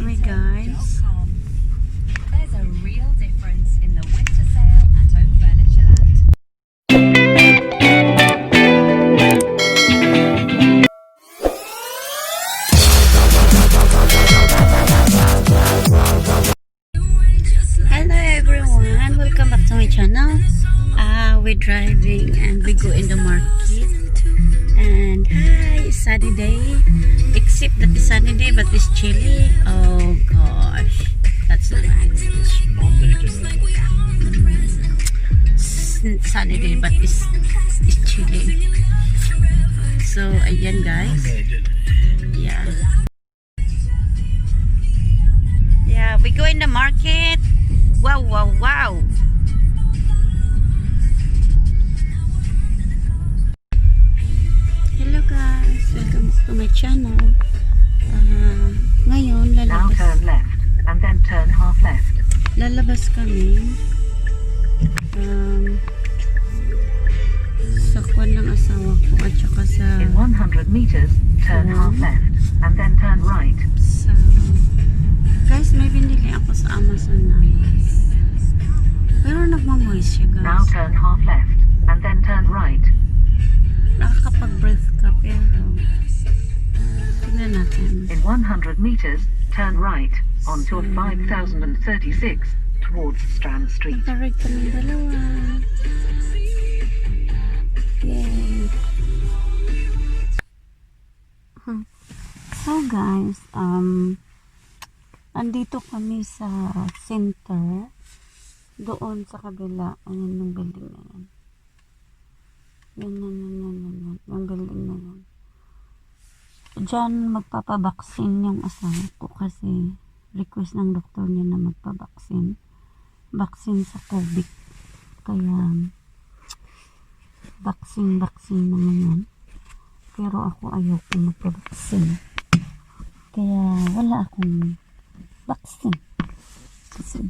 kami guys. There's a real difference in the winter sale at Home Furnitureland. Hello everyone, welcome back to my channel. We're driving and we go in the market. And hi, it's sunny day. Except that it's sunny day but it's chilly. Oh gosh, that's nice. Sunny day but it's chilly. So ayan guys. Yeah, we go in the market. Wow, wow, wow. Hello guys, welcome to my channel. Ngayon Now turn left and then turn half left. lalabas kami sa kwan ng asawa ko at saka sa In 100 meters, turn half left and then turn right. guys, may binili ako sa Amazon na pero nagmamoist siya guys. Now turn half left and then turn right. Nakakapag-breath ka pero tingnan natin. In 100 meters, turn right onto 5036 towards Strand Street. Nakarig kami dalawa. Yay! So guys, andito kami sa center. Doon sa kabila. Ayan yung building na yan. Yan. Yung building na yan. Diyan magpapabaksin yung asawa ko kasi request ng doktor niya na magpabaksin. Baksin sa COVID. Kaya baksin naman yan. Pero ako ayaw ko magpabaksin. Kaya wala akong baksin. Kasi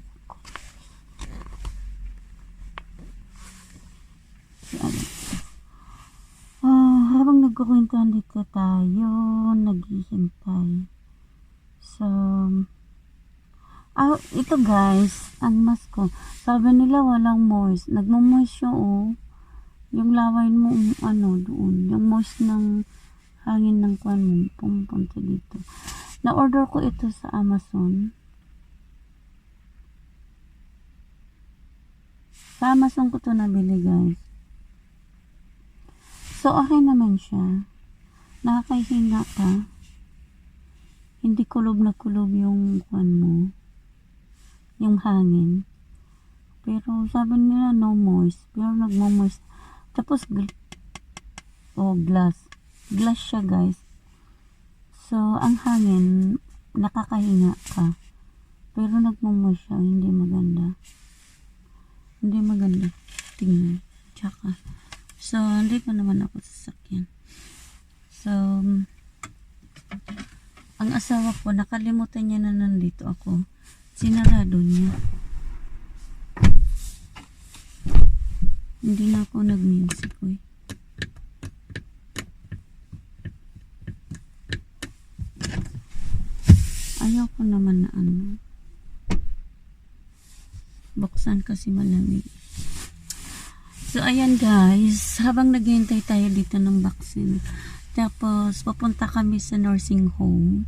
habang nagkukwentuhan dito tayo, naghihintay. So, ito guys, ang mask ko. Sabi nila walang moist. Nagmo-moist siya yung laway mo, doon. Yung moist ng hangin ng kwan mo, pumupunta dito. Na-order ko ito sa Amazon. Sa Amazon ko ito nabili guys. So, okay naman siya. Nakakahinga ka. Hindi kulob na kulob yung kwan mo. Yung hangin. Pero sabi nila no moist. Pero nagmo-moist. Tapos, glass. Glass siya guys. So, ang hangin, nakakahinga ka. Pero nagmo-moist siya. Hindi maganda. Tingnan. Tsaka. So, hindi pa naman ako sasakyan. So, ang asawa ko, nakalimutan niya na nandito ako. Sinarado niya. Hindi na ako nag-music ko Ayaw ko naman na buksan kasi malamig. So, ayan guys, habang naghihintay tayo dito ng vaccine, tapos papunta kami sa nursing home,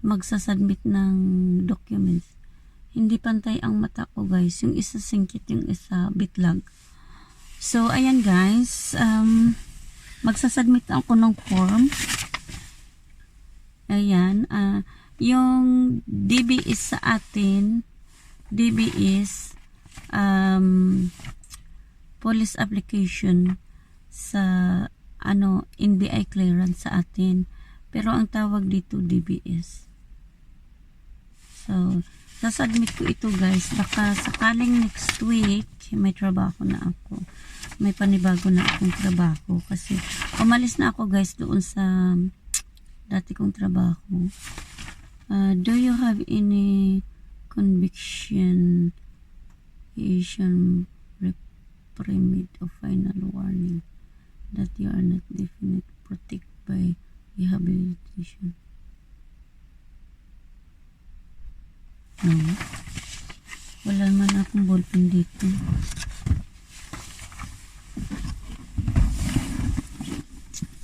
magsasubmit ng documents. Hindi pantay ang mata ko guys, yung isa singkit, yung isa bitlag. So, ayan guys, magsasubmit ako ng form. Ayan, yung DBS sa atin, DBS, police application sa NBI clearance sa atin, pero ang tawag dito DBS. So sasubmit ko ito guys, baka sakaling next week may trabaho na ako, may panibago na akong trabaho kasi umalis na ako guys doon sa dati kong trabaho. Do you have any conviction, remit of final warning that you are not definite protected by rehabilitation? No? Wala man akong ballpen dito.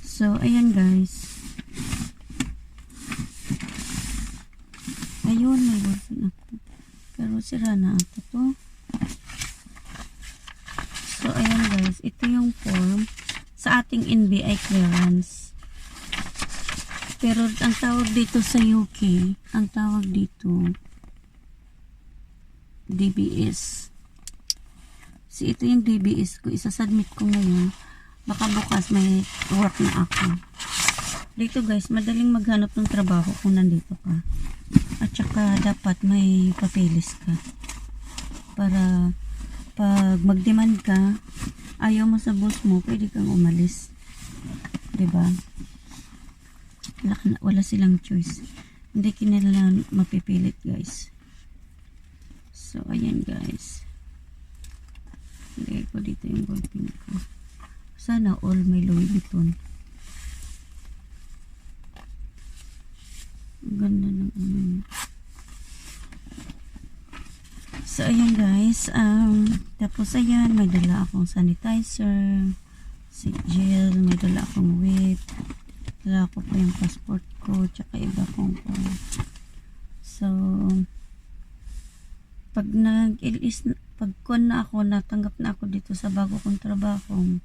So, ayan guys. Ayun, may ballpen ako. Pero sira na ata to. So, ayan guys. Ito yung form sa ating NBI clearance. Pero ang tawag dito sa UK, ang tawag dito DBS. So, ito yung DBS ko. Isasubmit ko ngayon. Baka bukas may work na ako. Dito guys, madaling maghanap ng trabaho kung nandito ka. At saka dapat may papeles ka. Para pag mag-demand ka, ayaw mo sa boss mo, pwede kang umalis. Diba? Wala silang choice. Hindi kinila mapipilit guys. So, ayan guys. Lagay ko dito yung ballpen ko. Sana all may Louis Vuitton. Ang ganda ng ano. So, ayan guys. Tapos ayan, may dala akong sanitizer, gel, may dala akong whip. Dala ko pa yung passport ko, tsaka iba kong po. So, pag pag natanggap na ako dito sa bago kong trabaho,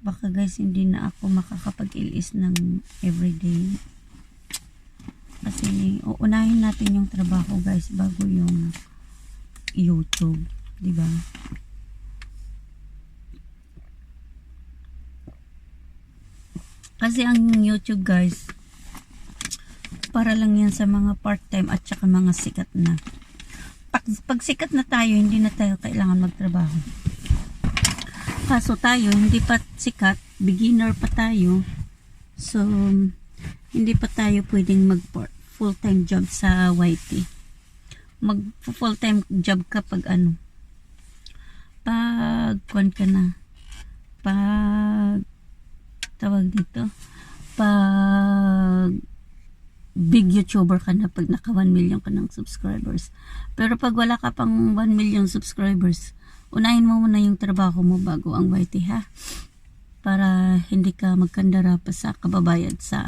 baka guys hindi na ako makakapag-ilis ng everyday. Kasi uunahin natin yung trabaho guys bago yung YouTube, di ba? Kasi ang YouTube guys, para lang yan sa mga part-time at saka mga sikat na. Pag sikat na tayo, hindi na tayo kailangan magtrabaho. Kaso tayo, hindi pa sikat, beginner pa tayo. So, hindi pa tayo pwedeng mag full-time job sa YT. Mag full-time job ka pag pag kuwan ka na. Pag tawag dito. Pag big YouTuber ka na, pag naka 1 million ka ng subscribers. Pero pag wala ka pang 1 million subscribers, unahin mo muna yung trabaho mo bago ang YT ha. Para hindi ka magkandara pa sa kababayad sa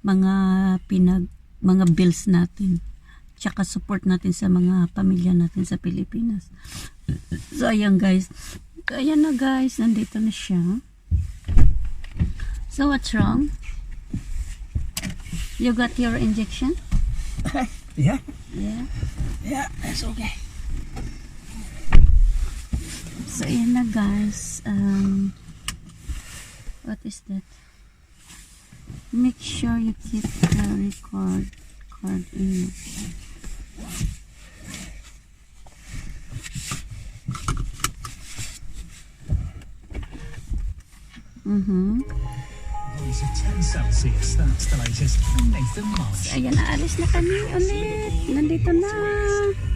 mga bills natin. Tsaka support natin sa mga pamilya natin sa Pilipinas. So ayan guys. Ayan na guys, nandito na siya. So what's wrong? You got your injection? Yeah. Yeah. Yeah, that's okay. So ayan na guys. What is that? Make sure you keep the record card in. Boys of 10 Celsius, that's the latest from Nathan Marsh. So ayan, naalis na kami ulit. Nandito na.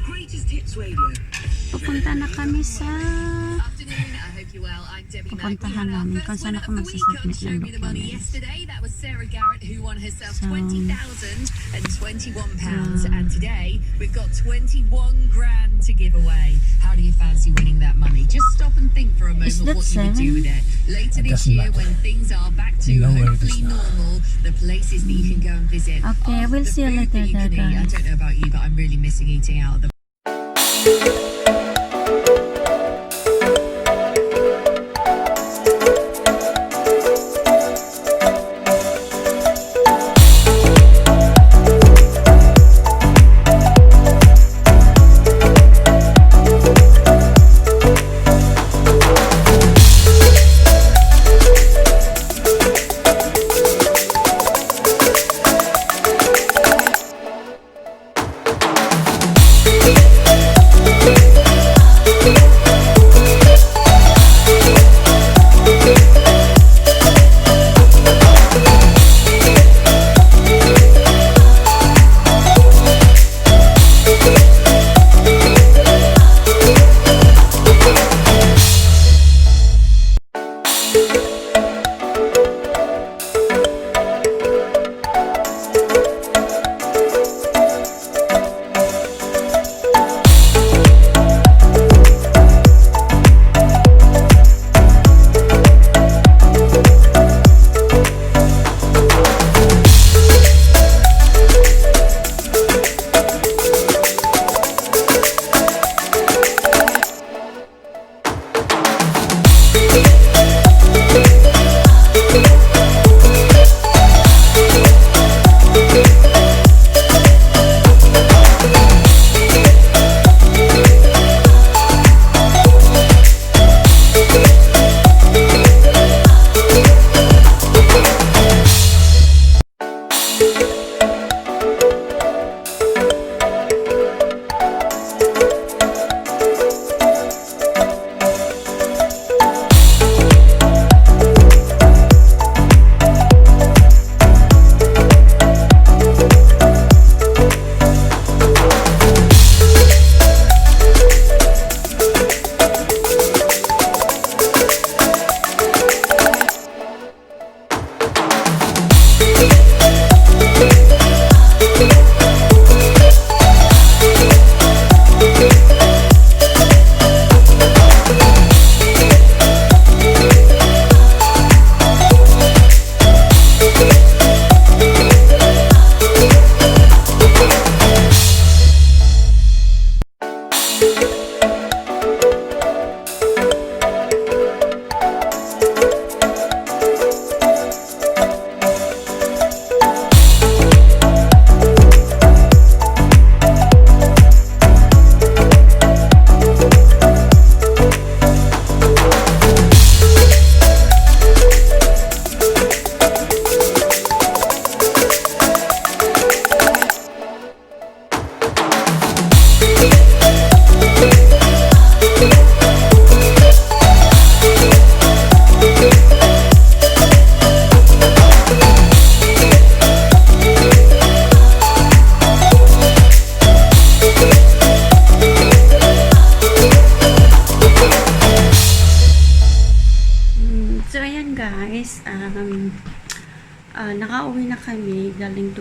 Greatest Hits Radio. Pupunta na kami sa Afternoon, I hope you're well. I'm Debbie Mack. pupuntahan namin kung saan ako magsasubmit ng Showed me the money documents. yesterday. That was Sarah Garrett who won herself So, £20,021. And today we've got 21 grand to give away. How do you fancy winning that money? Just stop and think for a moment Is that what you would do 7? with it. Later It this doesn't year, matter. when things are back to You know where it hopefully is now. normal, the places that you can go and visit. Okay, we'll The see you food later, that you can eat. I guys. don't know about you, but I'm really missing eating out.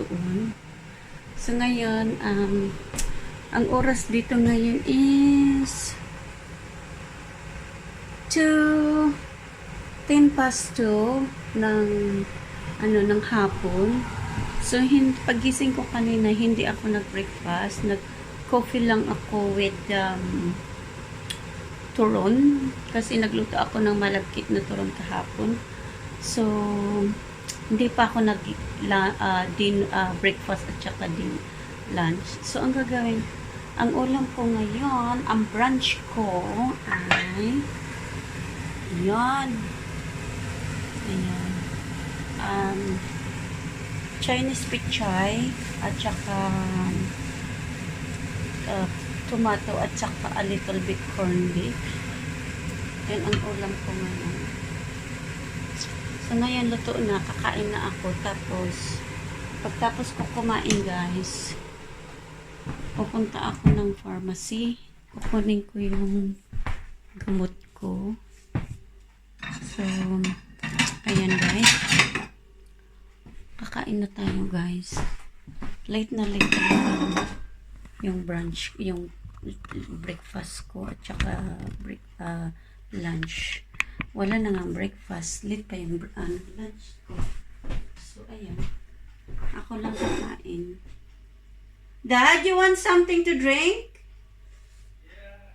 doon. So ngayon, ang oras dito ngayon is 10 past 2 ng hapon. So pagising ko kanina, hindi ako nag-breakfast. Nag-coffee lang ako with turon kasi nagluto ako ng malagkit na turon kahapon. So hindi pa ako breakfast at saka din lunch. So ang gagawin, ang ulam ko ngayon, ang brunch ko ay yan. Ayan. Chinese pichay at saka tomato at saka a little bit corned beef. Yan ang ulam ko ngayon. So ngayon luto na, kakain na ako. Tapos pagtapos ko kumain guys, pupunta ako ng pharmacy. Kukunin ko yung gamot ko. So ayan guys, kakain na tayo guys. Late na yung brunch, yung breakfast ko at saka lunch. Wala na nga breakfast, late pa yung lunch ko. So ayan, ako lang kakain. Dad, you want something to drink? Yeah.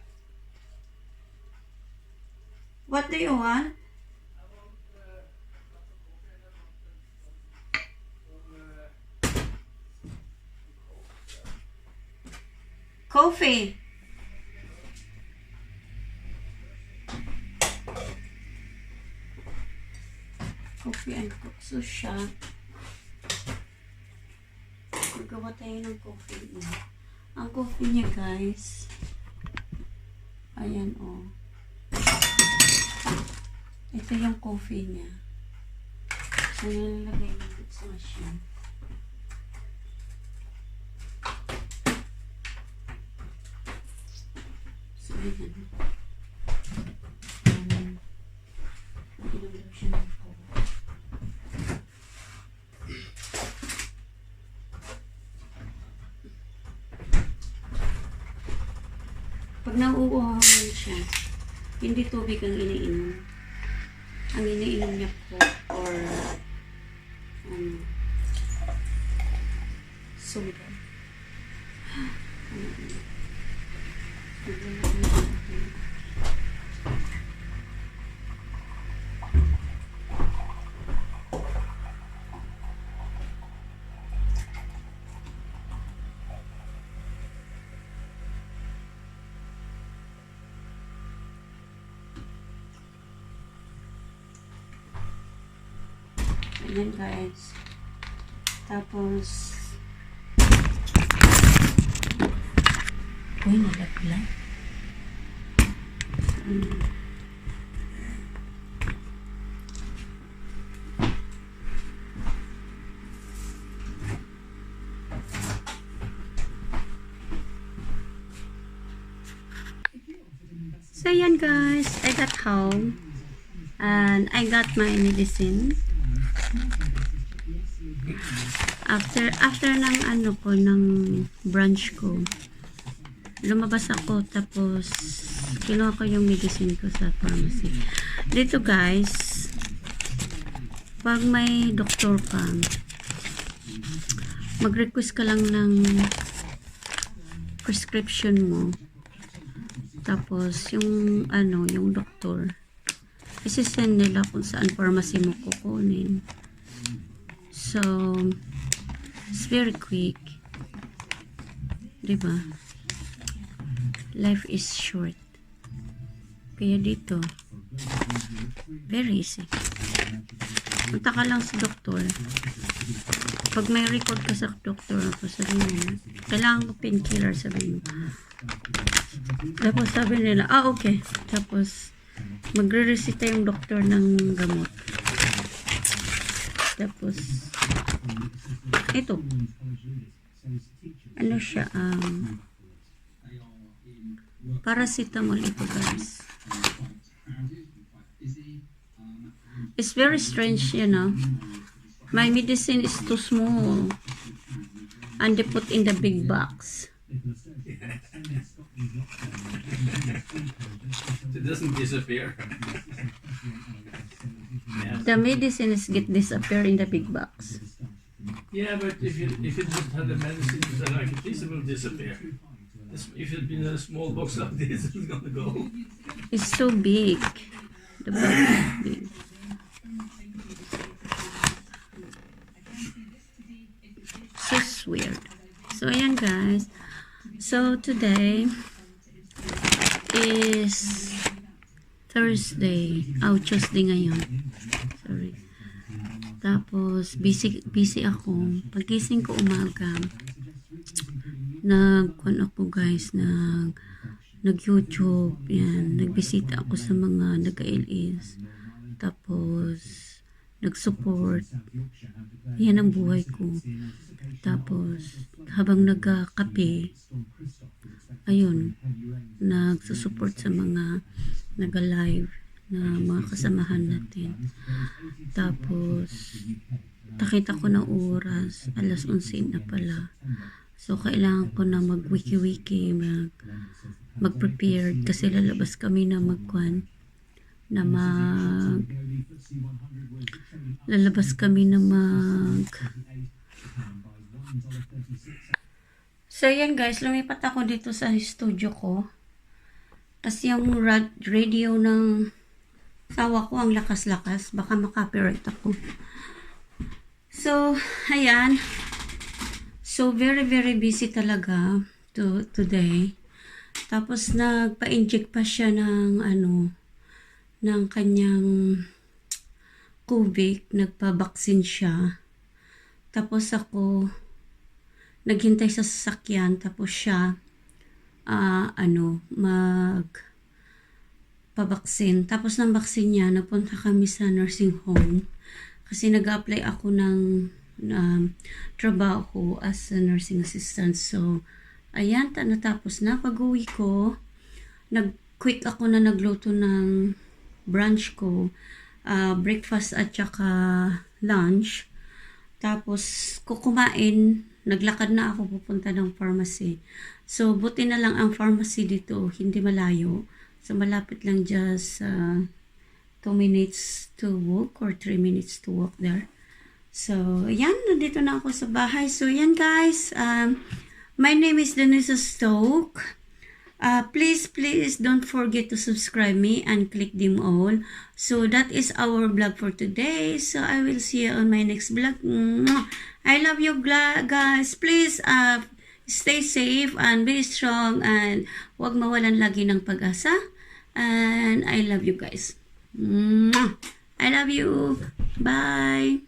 What do you want? Coffee. Coffee and cook. So siya. Magawa tayo ng coffee niya. Ang coffee niya guys. Ayan o. Ito yung coffee niya. So nilalagay natin sa machine. Ayan. Inom siya ng coke. Pag nauuhawan siya, hindi tubig ang iniinom. Ang iniinom niya coke or soda. Ayan guys. Tapos uy, nalaglag. So yan guys, I got home and I got my medicine. After ng ng brunch ko, lumabas ako tapos kinuha ko yung medicine ko sa pharmacy. Dito guys, pag may doktor ka, mag-request ka lang ng prescription mo. Tapos yung yung doktor, isi-send nila kung saan pharmacy mo kukunin. So it's very quick. Diba? Life is short. Kaya dito, very easy. Punta ka lang sa doktor. Pag may record ka sa doktor, sabihin mo, kailangan ko painkiller, sabihin mo. Tapos sabi nila, okay. Tapos, magre-resita yung doktor ng gamot. Tapos, ito. Ano siya, paracetamol ito guys. It's very strange, you know. My medicine is too small. and they put in the big box. It doesn't disappear. The medicines get disappear in the big box. Yeah, but if you just had the medicines like this, it will disappear. If it's been a small box like this, it's gonna go. It's so big. The box is big. So weird. So ayan guys. So today is Thursday. Tuesday ngayon. Sorry. Tapos busy ako. Pagising ko umaga, ako guys, nag-YouTube, yan, nagbisita ako sa mga nag-ALS, tapos nag-support, yan ang buhay ko. Tapos habang nagkape, ayun, nagsusupport sa mga nag-live na mga kasamahan natin. Tapos nakita ko na oras, alas 11 na pala. So, kailangan ko na mag-wiki-wiki, mag-prepare kasi lalabas kami na So, yan guys, lumipat ako dito sa studio ko. Kasi yung radio ng sawa ko ang lakas-lakas, baka makapiright ako. So, ayan. So, very, very busy talaga today. Tapos, nagpa-inject pa siya ng kanyang COVID. Nagpa-vaccine siya. Tapos ako, naghintay sa sasakyan. Tapos siya, magpa-vaccine. Tapos ng vaccine niya, napunta kami sa nursing home. Kasi nag-apply ako ng trabaho as a nursing assistant. So, ayan, natapos na. Pag-uwi ko, nag-quick ako na nagluto ng brunch ko, breakfast at saka lunch. Tapos, kukumain, naglakad na ako pupunta ng pharmacy. So, buti na lang ang pharmacy dito, hindi malayo. So, malapit lang just 2 minutes to walk or 3 minutes to walk there. So, yan, nandito na ako sa bahay. So, yan guys, my name is Denisa Stoke. Please don't forget to subscribe me and click them all. So, that is our vlog for today. So, I will see you on my next vlog. I love you guys. Please, stay safe and be strong and huwag mawalan lagi ng pag-asa. And I love you guys. I love you. Bye.